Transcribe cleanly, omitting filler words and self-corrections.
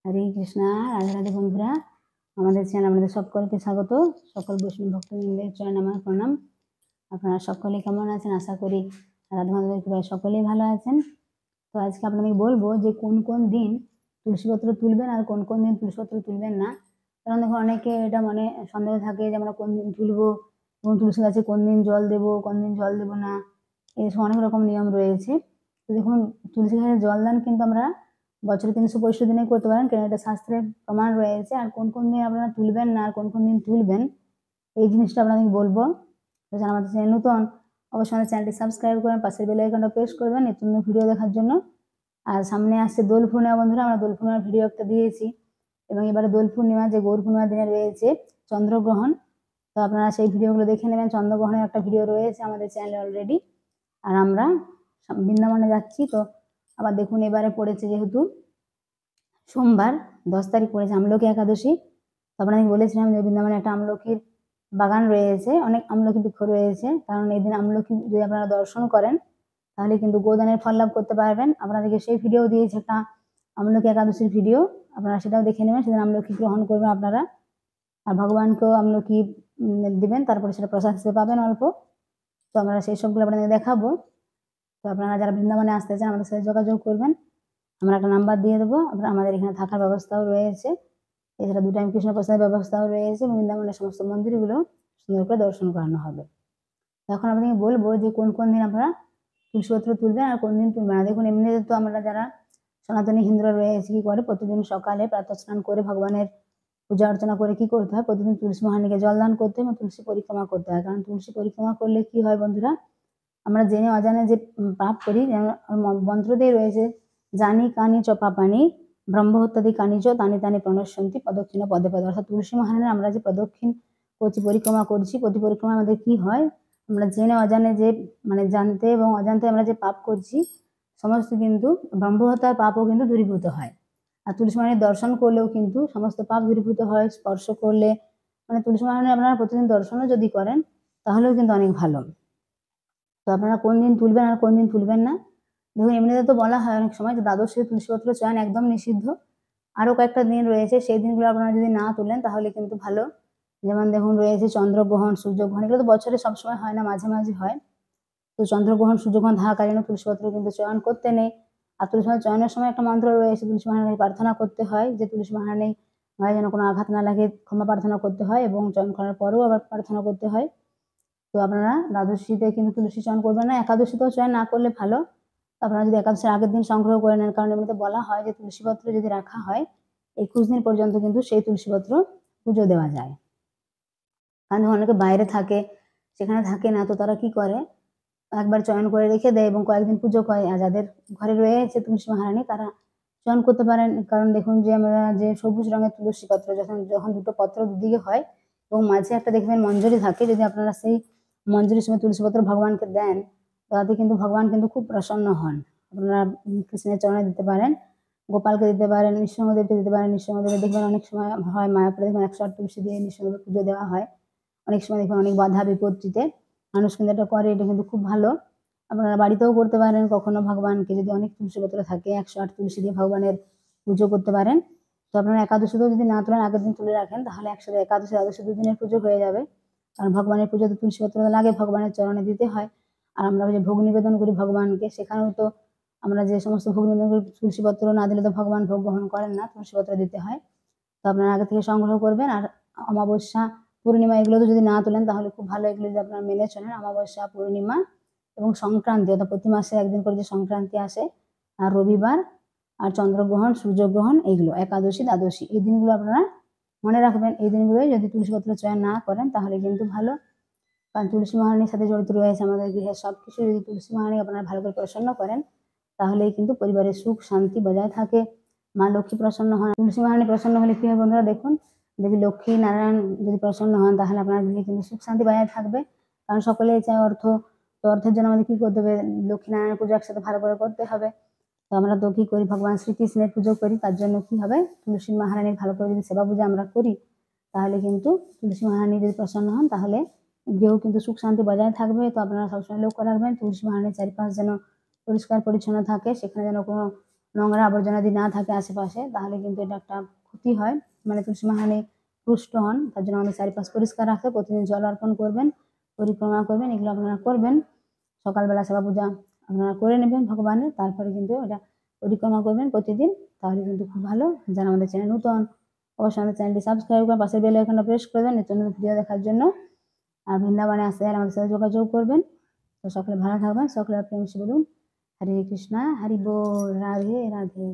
হরে কৃষ্ণা, রাধে রাধে বন্ধুরা। আমাদের চ্যানেল আমাদের সকলকে স্বাগত। সকল বৈষ্ণব ভক্তবৃন্দের চরণে আমার প্রণাম। আপনারা সকলে কেমন আছেন? আশা করি রাধা মাধবের কৃপায় সকলেই ভালো আছেন। তো আজকে আপনাদের বলবো যে কোন কোন দিন তুলসীপত্র তুলবেন আর কোন কোন দিন তুলসীপত্র তুলবেন না। কারণ দেখুন, অনেকে এটা মনে সন্দেহ থাকে যে আমরা কোন দিন তুলবো এবং তুলসী গাছে কোন দিন জল দেবো, কোন দিন জল দেবো না, এসব অনেক রকম নিয়ম রয়েছে। তো দেখুন, তুলসী গাছে জল দান কিন্তু আমরা বছরে 365 দিনে করতে পারেন, কারণ এটা শাস্ত্রের প্রমাণ রয়েছে। আর কোন কোন দিন আপনারা তুলবেন না আর কোন কোন দিন তুলবেন, এই জিনিসটা আপনাদের বলবো। তো যারা আমাদের চ্যানেল নতুন, অবশ্যই আমাদের চ্যানেলটি সাবস্ক্রাইব করবেন, পাশের বেল আইকনটা প্রেস করবেন নিত্য নতুন ভিডিও দেখার জন্য। আর সামনে আসছে দোল পূর্ণিমা বন্ধুরা, আমরা দোল পূর্ণিমার ভিডিও একটা দিয়েছি, এবং এবারে দোল পূর্ণিমা যে গৌর পূর্ণিমার দিনে রয়েছে চন্দ্রগ্রহণ। তো আপনারা সেই ভিডিওগুলো দেখে নেবেন। চন্দ্রগ্রহণের একটা ভিডিও রয়েছে আমাদের চ্যানেলে অলরেডি। আর আমরা বৃন্দাবনে যাচ্ছি। তো আবার দেখুন, এবারে পড়েছে যেহেতু সোমবার 10 তারিখ পড়েছে আমলকি একাদশী। তো আপনাদের বলেছিলাম যে বৃন্দাবনে একটা আমলকির বাগান রয়েছে, অনেক আমলকি বৃক্ষ রয়েছে। কারণ এই দিন আমলকি যদি আপনারা দর্শন করেন তাহলে কিন্তু গোদানের ফল লাভ করতে পারবেন। আপনাদেরকে সেই ভিডিও দিয়েছে একটা আমলকি একাদশীর ভিডিও, আপনারা সেটাও দেখে নেবেন। সেদিন আমলকি গ্রহণ করবেন আপনারা, আর ভগবানকেও আমলকি দিবেন, তারপরে সেটা প্রসাদ হিসেবে পাবেন অল্প। তো আমরা সেই সবগুলো আপনাদের দেখাবো। তো আপনারা যারা বৃন্দাবনে আসতে চান আমাদের সাথে যোগাযোগ করবেন, আমরা একটা নাম্বার দিয়ে দেবো। আমাদের এখানে থাকার ব্যবস্থাও রয়েছে, এছাড়া 2 টাইম কৃষ্ণ প্রসাদের ব্যবস্থাও রয়েছে, এবং বৃন্দাবনের সমস্ত মন্দিরগুলো সুন্দর করে দর্শন করানো হবে। এখন আপনাকে বলবো যে কোন কোন দিন আপনারা তুলসীপত্র তুলবেন আর কোন দিন তুলবেন না। দেখুন, এমনিতে তো আমরা যারা সনাতনী হিন্দুরা রয়েছে কি করে, প্রতিদিন সকালে প্রাতঃ স্নান করে ভগবানের পূজা অর্চনা করে কি করতে হয়, প্রতিদিন তুলসী মহারানীকে জলদান করতে হয় এবং তুলসী পরিক্রমা করতে হয়। কারণ তুলসী পরিক্রমা করলে কি হয় বন্ধুরা, আমরা জেনে অজানে যে পাপ করি, যেমন মন্ত্রতেই রয়েছে, জানি কানি চ পাপানি ব্রহ্মহত্যাদি কানি চ তানি তানি প্রণশ্যন্তি প্রদক্ষিণ পদে পদে। অর্থাৎ তুলসী মহারানীর আমরা যে প্রদক্ষিণ করছি, পরিক্রমা করছি, প্রতি পরিক্রমা আমাদের কি হয়, আমরা জেনে অজানে যে জানতে এবং অজান্তে আমরা যে পাপ করছি সমস্ত কিন্তু ব্রহ্মহত্যার পাপও কিন্তু দূরীভূত হয়। আর তুলসী মহারানীর দর্শন করলেও কিন্তু সমস্ত পাপ দূরীভূত হয়। স্পর্শ করলে তুলসী মহারানী আপনারা প্রতিদিন দর্শনও যদি করেন তাহলেও কিন্তু অনেক ভালো। তো আপনারা কোন দিন তুলবেন আর কোন দিন তুলবেন না, দেখুন এমনিতে তো বলা হয় অনেক সময় যে দ্বাদশী তুলসীপত্র চয়ন একদম নিষিদ্ধ। আরও কয়েকটা দিন রয়েছে, সেই দিনগুলো আপনারা যদি না তুলেন তাহলে কিন্তু ভালো। যেমন দেখুন রয়েছে চন্দ্রগ্রহণ, সূর্যগ্রহণ, এগুলো তো বছরে সবসময় হয় না, মাঝে মাঝে হয়। তো চন্দ্রগ্রহণ সূর্যগ্রহণ থাকাকালীন তুলসীপত্র কিন্তু চয়ন করতে নেই। আর তুলসী চয়নের সময় একটা মন্ত্র রয়েছে, তুলসী মহারানীর প্রার্থনা করতে হয় যে তুলসী মহারানী গায়ে যেন কোনো আঘাত না লাগে, ক্ষমা প্রার্থনা করতে হয়, এবং চয়ন করার পরেও আবার প্রার্থনা করতে হয়। তো আপনারা দ্বাদশীতে কিন্তু তুলসী চয়ন করবেন না, একাদশীতেও চয়ন না করলে ভালো। আপনারা যদি একাদশীর আগের দিন সংগ্রহ করে নেন, কারণ এমনিতে বলা হয় যে তুলসীপত্র যদি রাখা হয় 21 দিন পর্যন্ত কিন্তু সেই তুলসীপত্র পুজো দেওয়া যায়। কারণ অনেকে বাইরে থাকে, সেখানে থাকে না, তো তারা কি করে, একবার চয়ন করে রেখে দেয় এবং কয়েকদিন পুজো করে। আর যাদের ঘরে রয়েছে তুলসী মহারানী তারা চয়ন করতে পারেন। কারণ দেখুন যে আমরা যে সবুজ রঙের তুলসী পত্র, যখন যখন দুটো পত্র দুদিকে হয় এবং মাঝে একটা দেখবেন মঞ্জরি থাকে, যদি আপনারা সেই মঞ্জরির সময় তুলসীপত্র ভগবানকে দেন তাতে কিন্তু ভগবান কিন্তু খুব প্রসন্ন হন। আপনারা কৃষ্ণের চরণে দিতে পারেন, গোপালকে দিতে পারেন, নৃসিংহদেবকে দিতে পারেন। নৃসিংহদেবের দেখবেন অনেক সময় হয় মায়াপুরে দেখবেন 108 তুলসী দিয়ে নৃসিংহদেবের পুজো দেওয়া হয়। অনেক সময় দেখবেন অনেক বাধা বিপত্তিতে মানুষ কিন্তু এটা করে, এটা কিন্তু খুব ভালো। আপনারা বাড়িতেও করতে পারেন, কখনো ভগবানকে যদি অনেক তুলসীপত্র থাকে 108 তুলসী দিয়ে ভগবানের পুজো করতে পারেন। তো আপনারা একাদশীতেও যদি না তোলেন, আগের দিন তুলে রাখেন, তাহলে একসাথে একাদশী দ্বাদশী 2 দিনের পুজো হয়ে যাবে। কারণ ভগবানের পুজোতে তুলসীপত্র লাগে, ভগবানের চরণে দিতে হয়। আর আমরা যে ভোগ নিবেদন করি ভগবানকে, সেখানেও তো আমরা যে সমস্ত ভোগ নিবেদন করি তুলসীপত্র না দিলে তো ভগবান ভোগ গ্রহণ করেন না, তুলসীপত্র দিতে হয়। তো আপনারা আগে থেকে সংগ্রহ করবেন। আর অমাবস্যা পূর্ণিমা এগুলো তো যদি না তোলেন তাহলে খুব ভালো, এগুলো যদি আপনারা মেনে চলেন। অমাবস্যা, পূর্ণিমা এবং সংক্রান্তি, অর্থাৎ প্রতি মাসে একদিন করে যে সংক্রান্তি আসে, আর রবিবার, আর চন্দ্রগ্রহণ, সূর্যগ্রহণ, এইগুলো একাদশী দ্বাদশী, এই দিনগুলো আপনারা মনে রাখবেন। এই দিনগুলোই যদি তুলসীপত্র চয়ন না করেন তাহলে কিন্তু ভালো। কারণ তুলসী মহারানীর সাথে জড়িত রয়েছে আমাদের গৃহের সব কিছু। যদি তুলসী মহারানী আপনারা ভালো করে প্রসন্ন করেন তাহলেই কিন্তু পরিবারের সুখ শান্তি বজায় থাকে, মা লক্ষ্মী প্রসন্ন হন। তুলসী মহারানী প্রসন্ন হলে কি হয় বন্ধুরা, দেখুন দেবী লক্ষ্মী নারায়ণ যদি প্রসন্ন হন তাহলে আপনার গৃহে কিন্তু সুখ শান্তি বজায় থাকবে। কারণ সকলেই চায় অর্থ, তো অর্থের জন্য আমাদের কি করতে হবে, লক্ষ্মী নারায়ণের পুজো একসাথে ভালো করে করতে হবে। তো আমরা তো কি করি, ভগবান শ্রীকৃষ্ণের পুজো করি, তার জন্য কি হবে, তুলসী মহারানীর ভালো করে যদি সেবা পূজা আমরা করি তাহলে কিন্তু তুলসী মহারানী যদি প্রসন্ন হন তাহলে গৃহেও কিন্তু সুখ শান্তি বজায় থাকবে। তো আপনারা সবসময় লক্ষ্য রাখবেন তুলসী মহারানীর চারিপাশ যেন পরিষ্কার পরিচ্ছন্ন থাকে, সেখানে যেন কোনো নোংরা আবর্জনা যদি না থাকে আশেপাশে তাহলে কিন্তু এটা একটা ক্ষতি হয়, মানে তুলসী মহারানী রুষ্ট হন। তার জন্য আমাদের চারিপাশ পরিষ্কার রাখতে প্রতিদিন জল অর্পণ করবেন, পরিক্রমা করবেন, এগুলো আপনারা করবেন। সকালবেলা সেবা পূজা আপনারা করে নেবেন ভগবানের, তারপরে কিন্তু এটা পরিক্রমা করবেন প্রতিদিন, তাহলে কিন্তু খুব ভালো। যারা আমাদের চ্যানেল নতুন অবশ্যই আমাদের চ্যানেলটি সাবস্ক্রাইব করে পাশের বেল আইকনটা প্রেস করবেন নিত্য নতুন ভিডিও দেখার জন্য। আর বৃন্দাবনে আসতে হলে আমাদের সাথে যোগাযোগ করবেন। তো সকলে ভালো থাকবেন, সকলে প্রেম বলুন হরে কৃষ্ণা, হরি বল, রাধে রাধে।